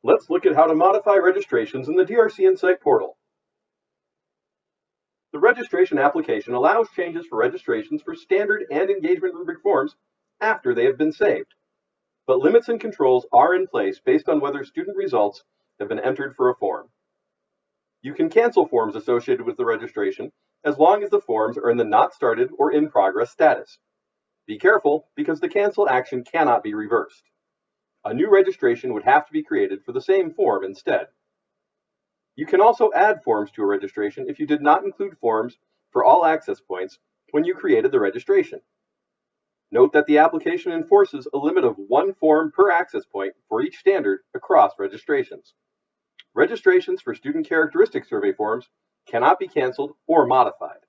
Let's look at how to modify registrations in the DRC Insight portal. The registration application allows changes for registrations for standard and engagement rubric forms after they have been saved. But limits and controls are in place based on whether student results have been entered for a form. You can cancel forms associated with the registration as long as the forms are in the not started or in progress status. Be careful because the cancel action cannot be reversed. A new registration would have to be created for the same form instead. You can also add forms to a registration if you did not include forms for all access points when you created the registration. Note that the application enforces a limit of one form per access point for each standard across registrations. Registrations for student characteristic survey forms cannot be canceled or modified.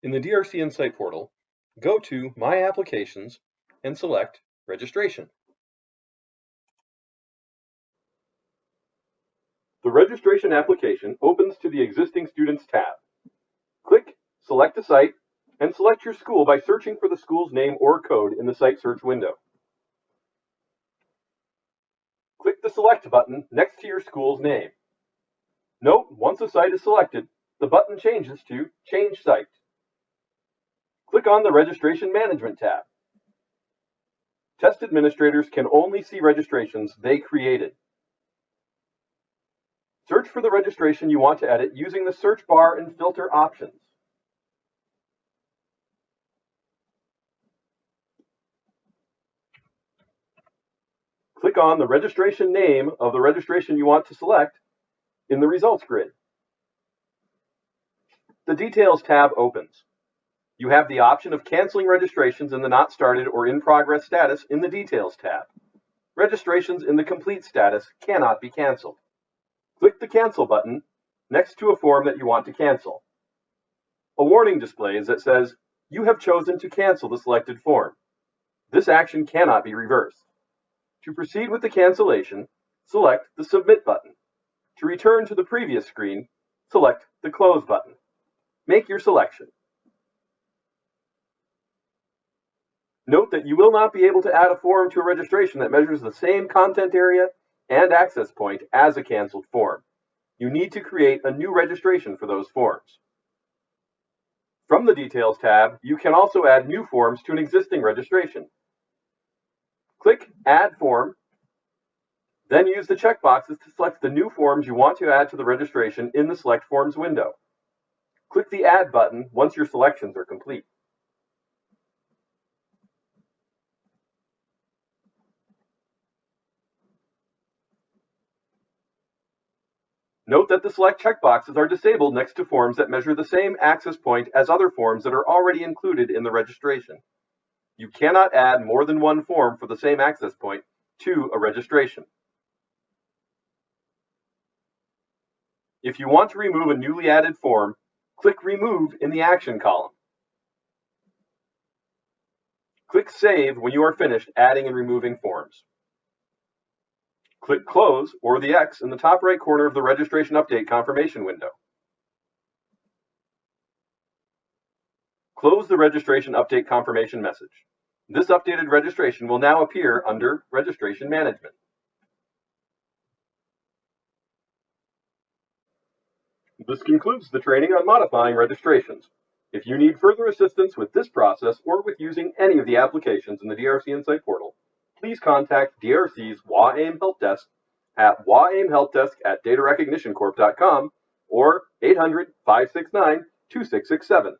In the DRC Insight portal, go to My Applications and select Registration. The registration application opens to the Existing Students tab. Click Select a Site and select your school by searching for the school's name or code in the Site Search window. Click the Select button next to your school's name. Note, once a site is selected, the button changes to Change Site. Click on the Registration Management tab. Test administrators can only see registrations they created. Search for the registration you want to edit using the search bar and filter options. Click on the registration name of the registration you want to select in the results grid. The Details tab opens. You have the option of canceling registrations in the Not Started or In Progress status in the Details tab. Registrations in the Complete status cannot be canceled. Click the Cancel button next to a form that you want to cancel. A warning displays that says, "You have chosen to cancel the selected form." This action cannot be reversed. To proceed with the cancellation, select the Submit button. To return to the previous screen, select the Close button. Make your selection. Note that you will not be able to add a form to a registration that measures the same content area and access point as a canceled form. You need to create a new registration for those forms. From the Details tab, you can also add new forms to an existing registration. Click Add Form, then use the checkboxes to select the new forms you want to add to the registration in the Select Forms window. Click the Add button once your selections are complete. Note that the select checkboxes are disabled next to forms that measure the same access point as other forms that are already included in the registration. You cannot add more than one form for the same access point to a registration. If you want to remove a newly added form, click Remove in the Action column. Click Save when you are finished adding and removing forms. Click Close or the X in the top right corner of the Registration Update confirmation window. Close the Registration Update confirmation message. This updated registration will now appear under Registration Management. This concludes the training on modifying registrations. If you need further assistance with this process or with using any of the applications in the DRC Insight portal, please contact DRC's WAAIM Help Desk at waaimhelpdesk@datarecognitioncorp.com or 800-569-2667.